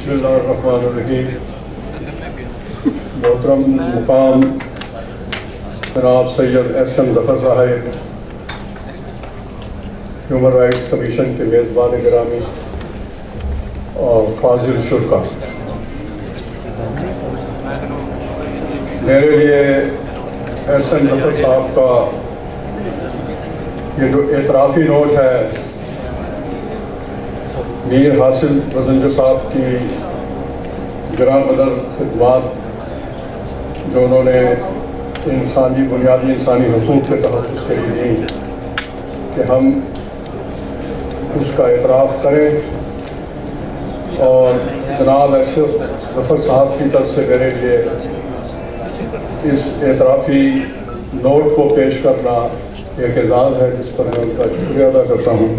بسم اللہ الرحمن الرحیم. محترم مقام جناب سید احسن ظفر صاحب، ہیومن رائٹس کمیشن کے میزبان گرامی اور فاضل شرکا، میرے لیے احسن ظفر صاحب کا یہ جو اعترافی نوٹ ہے میر حاصل بزنجو صاحب کی گراں قدر خدمات جو انہوں نے بنیادی انسانی حقوق کے تحفظ کے لیے دیں، کہ ہم اس کا اعتراف کریں اور جناب احسن ظفر صاحب کی طرف سے میرے لیے اس اعترافی نوٹ کو پیش کرنا ایک اعزاز ہے جس پر میں ان کا شکریہ ادا کرتا ہوں.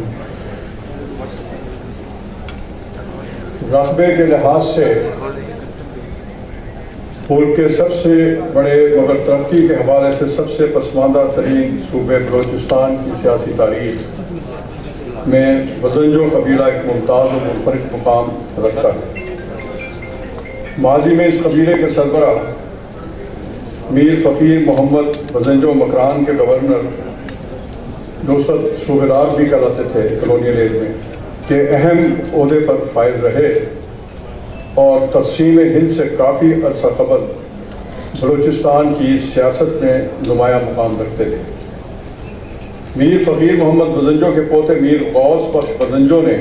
رقبے کے لحاظ سے ملک کے سب سے بڑے مگر ترقی کے حوالے سے سب سے پسماندہ ترین صوبے بلوچستان کی سیاسی تاریخ میں بزنجو قبیلہ ایک ممتاز و منفرد مقام رکھتا ہے. ماضی میں اس قبیلے کے سربراہ میر فقیر محمد بزنجو مکران کے گورنر صوبے دار بھی کہلاتے تھے کالونیل ایج میں، کہ اہم عہدے پر فائز رہے اور تقسیم ہند سے کافی عرصہ قبل بلوچستان کی سیاست میں نمایاں مقام رکھتے تھے. میر فقیر محمد بزنجو کے پوتے میر غوث بخش بزنجو نے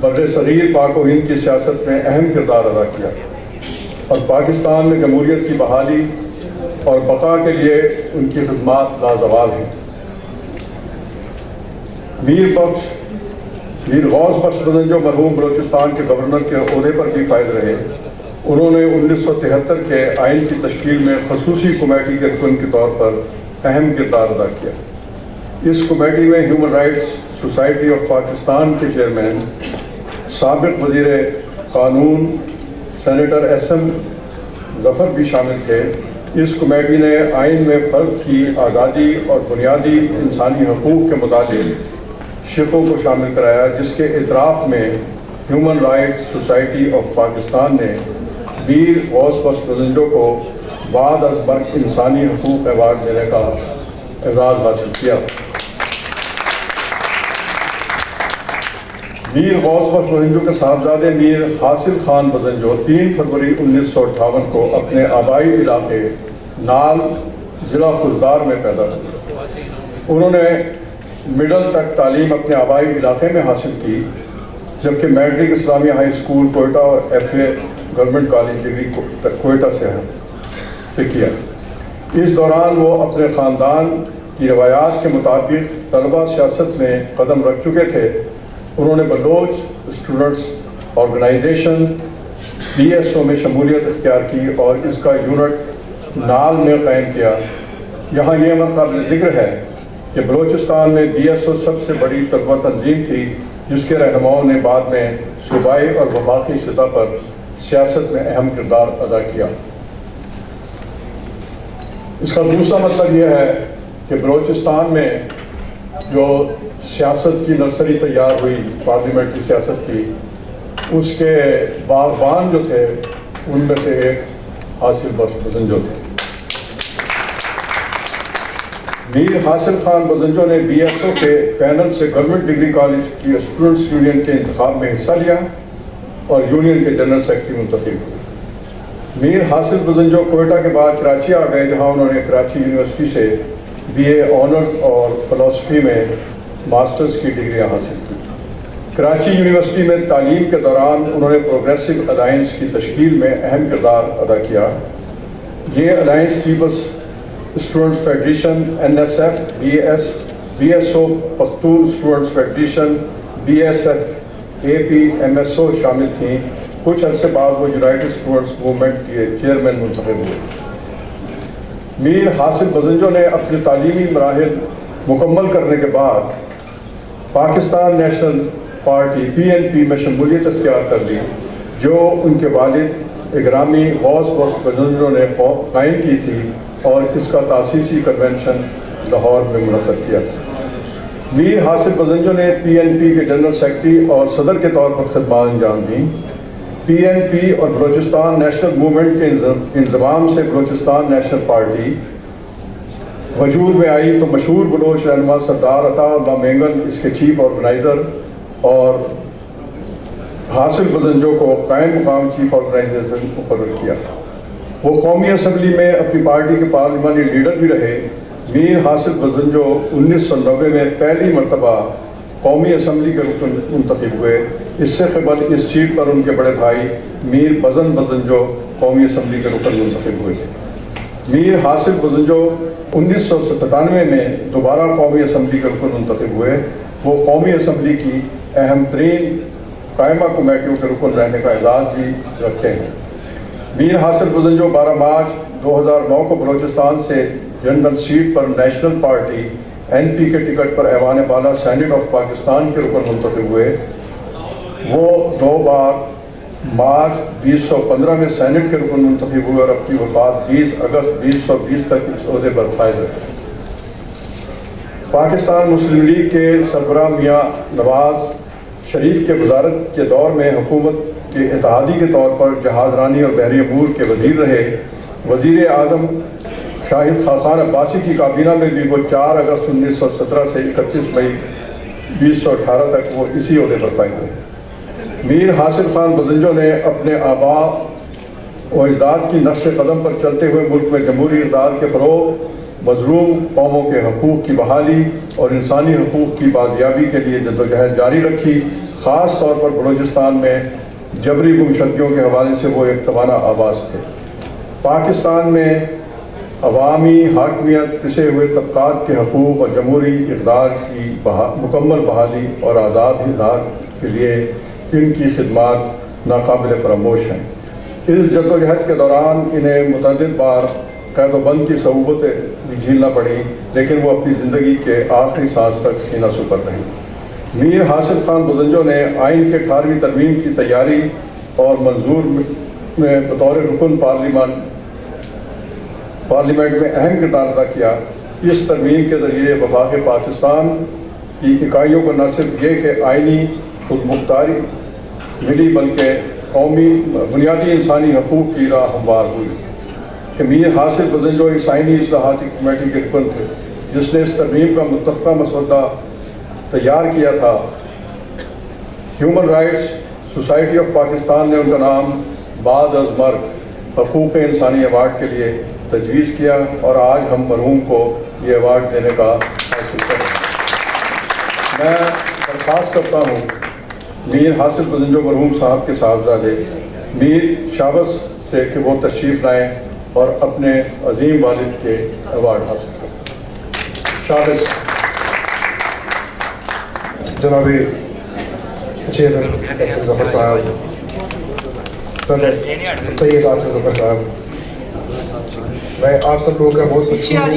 بر صغیر پاک و ہند کی سیاست میں اہم کردار ادا کیا اور پاکستان میں جمہوریت کی بحالی اور بقا کے لیے ان کی خدمات لازوال ہیں. میر غوث بخش بزنجو مرحوم بلوچستان کے گورنر کے عہدے پر بھی فائز رہے. انہوں نے 1973 کے آئین کی تشکیل میں خصوصی کمیٹی کے رکن کے طور پر اہم کردار ادا کیا. اس کمیٹی میں human rights society of Pakistan کے چیئرمین سابق وزیر قانون سینیٹر احسن ظفر بھی شامل تھے. اس کمیٹی نے آئین میں فرد کی آزادی اور بنیادی انسانی حقوق کے متعلق شقوں کو شامل کرایا، جس کے اعتراف میں human rights society of Pakistan نے میر غوث بخش بزنجو کو بعد از مرگ انسانی حقوق ایوارڈ دینے کا اعزاز حاصل کیا. میر غوث بخش بزنجو کے صاحبزادے میر حاصل خان بزنجو 3 فروری 1958 کو اپنے آبائی علاقے نال ضلع خضدار میں پیدا ہوئے. انہوں نے مڈل تک تعلیم اپنے آبائی علاقے میں حاصل کی، جبکہ میٹرک اسلامیہ ہائی اسکول کوئٹہ اور FA government college degree Quetta سے کیا. اس دوران وہ اپنے خاندان کی روایات کے مطابق طلبہ سیاست میں قدم رکھ چکے تھے. انہوں نے بلوچ اسٹوڈنٹس آرگنائزیشن BSO میں شمولیت اختیار کی اور اس کا یونٹ نال میں قائم کیا. یہاں یہ امر قابل ذکر ہے کہ بلوچستان میں BSO سب سے بڑی طلبہ تنظیم تھی، جس کے رہنماؤں نے بعد میں صوبائی اور وفاقی سطح پر سیاست میں اہم کردار ادا کیا. اس کا دوسرا مطلب یہ ہے کہ بلوچستان میں جو سیاست کی نرسری تیار ہوئی، پارلیمنٹ کی سیاست کی، اس کے باغبان جو تھے ان میں سے ایک حاصل بخش بزنجو تھے. میر حاصل خان بزنجو نے BSO کے پینل سے گورنمنٹ ڈگری کالج کی اسٹوڈنٹس یونین کے انتخاب میں حصہ لیا اور یونین کے جنرل سیکرٹری منتخب ہوئے. میر حاصل بزنجو کوئٹہ کے بعد کراچی آ گئے، جہاں انہوں نے کراچی یونیورسٹی سے BA آنرز اور فلسفی میں ماسٹرز کی ڈگریاں حاصل کی. کراچی یونیورسٹی میں تعلیم کے دوران انہوں نے پروگریسو الائنس کی تشکیل میں اہم کردار ادا کیا. یہ alliance people's students federation NSF BSO Pakhtun students federation BSF AP MSO شامل تھیں. کچھ عرصے بعد وہ یونائٹڈ اسٹوڈنٹس موومنٹ کے چیئرمین منتخب ہوئے. میر حاصل بزنجو نے اپنے تعلیمی مراحل مکمل کرنے کے بعد پاکستان نیشنل پارٹی PNP میں شمولیت اختیار کر لی، جو ان کے والد اگرامی غوث بخش بزنجو نے قائم کی تھی اور اس کا تاسیسی کنونشن لاہور میں منعقد کیا. میر حاصل بزنجو نے PNP کے جنرل سیکرٹری اور صدر کے طور پر خدمات انجام دیں. PNP اور بلوچستان نیشنل موومنٹ کے انضمام سے بلوچستان نیشنل پارٹی وجود میں آئی تو مشہور بلوچ رہنما سردار عطا اللہ مینگن اس کے چیف آرگنائزر اور حاصل بدنجو کو قائم مقام چیف آرگنائزیشن مقرر کیا۔ وہ قومی اسمبلی میں اپنی پارٹی کے پارلیمانی لیڈر بھی رہے۔ میر حاصل بدنجو 1990 میں پہلی مرتبہ قومی اسمبلی کے رکن منتخب ہوئے۔ اس سے قبل اس سیٹ پر ان کے بڑے بھائی میر بزن بدنجو قومی اسمبلی کے رکن منتخب ہوئے تھے۔ میر حاصل بدنجو 1997 میں دوبارہ قومی اسمبلی کے رکن منتخب ہوئے۔ وہ قومی اسمبلی کی اہم ترین قائمہ کمیٹیوں کے رکن رہنے کا اعزاز بھی رکھتے ہیں۔ میر حاصل بدنجو 12 مارچ 2009 کو بلوچستان سے جنرل سیٹ پر نیشنل پارٹی NP کے ٹکٹ پر ایوان بالا سینٹ آف پاکستان کے رکن منتخب ہوئے۔ وہ 2 بار مارچ 2015 میں سینٹ کے رکن منتخب ہوئے اور اپنی وفات 20 اگست 2020 تک اس عہدے پر فائز رہے۔ پاکستان مسلم لیگ کے سربراہ میاں نواز شریف کے وزارت کے دور میں حکومت کے اتحادی کے طور پر جہاز رانی اور بحری امور کے وزیر رہے۔ وزیر اعظم شاہد خاقان عباسی کی کابینہ میں بھی وہ 4 اگست 1917 سے 31 مئی 2018 تک وہ اسی عہدے پر فائز رہے۔ میر حاصل خان بدنجو نے اپنے آباء و اجداد کی نقش قدم پر چلتے ہوئے ملک میں جمہوری اقدار کے فروغ، مظلوم قوموں کے حقوق کی بحالی اور انسانی حقوق کی بازیابی کے لیے جدوجہد جاری رکھی۔ خاص طور پر بلوچستان میں جبری گمشدگیوں کے حوالے سے وہ ایک توانا آواز تھے۔ پاکستان میں عوامی حاکمیت، پسے ہوئے طبقات کے حقوق اور جمہوری اقدار کی مکمل بحالی اور آزاد اظہار کے لیے ان کی خدمات ناقابل فراموش ہیں۔ اس جدوجہد کے دوران انہیں متعدد بار قید و بند کی صعوبتیں بھی جھیلنا پڑی، لیکن وہ اپنی زندگی کے آخری سانس تک سینہ سپر رہی۔ میر حاصل خان بدنجو نے آئین کے 18ویں ترمیم کی تیاری اور منظور میں بطور رکن پارلیمنٹ میں اہم کردار ادا کیا۔ اس ترمیم کے ذریعے وفاق پاکستان کی اکائیوں کو نہ صرف یہ کہ آئینی خود مختاری ملی بلکہ قومی بنیادی انسانی حقوق کی راہ ہموار ہوئی۔ کہ میر حاصل بدنجو اس آئینی اصلاحاتی کمیٹی کے رکن تھے جس نے اس ترمیم کا متفقہ مسودہ تیار کیا تھا۔ Human rights society of Pakistan نے ان کا نام بعد از مرگ حقوق انسانی ایوارڈ کے لیے تجویز کیا اور آج ہم مرحوم کو یہ ایوارڈ دینے کا حاصل کریں۔ میں درخواست کرتا ہوں میر حاصل بدنجو مرحوم صاحب کے صاحبزادے میر شابس سے کہ وہ تشریف لائیں اور اپنے عظیم والد کے ایوارڈ حاصل کریں۔ شابس۔ جناب چیئرمین احسن ظفر صاحب، صدر سید آصف ظفر صاحب، میں آپ سب لوگوں کا بہت خوش ہوں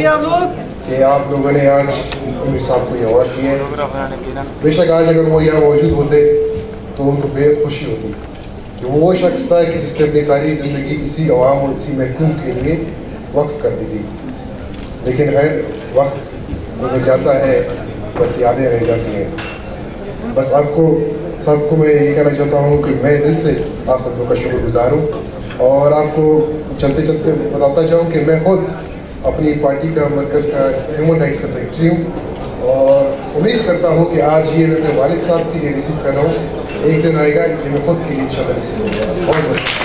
کہ آپ لوگوں نے آج امیر صاحب کو یہ ایوارڈ دیے۔ بے شک آج اگر وہ یہاں موجود ہوتے تو ان کو بے خوشی ہوتی کہ وہ شخص تھا کہ جس نے اپنی ساری زندگی اسی عوام اور اسی محکوم کے لیے وقف کر دی تھی، لیکن خیر وقت گزر جاتا ہے، بس یادیں رہ جاتی ہیں۔ بس آپ کو سب کو میں یہ کہنا چاہتا ہوں کہ میں دل سے آپ سب لوگوں کا شکر گزار ہوں، اور آپ کو چلتے چلتے بتاتا جاؤں کہ میں خود اپنی پارٹی کا مرکز کا ہیومن رائٹس کا سیکرٹری ہوں، اور امید کرتا ہوں کہ آج یہ میں اپنے والد صاحب کے لیے ریسیو کر رہا ہوں، ایک دن آئے گا کہ میں خود کے لیے انشاءاللہ ریسیو کروں گا۔ بہت بہت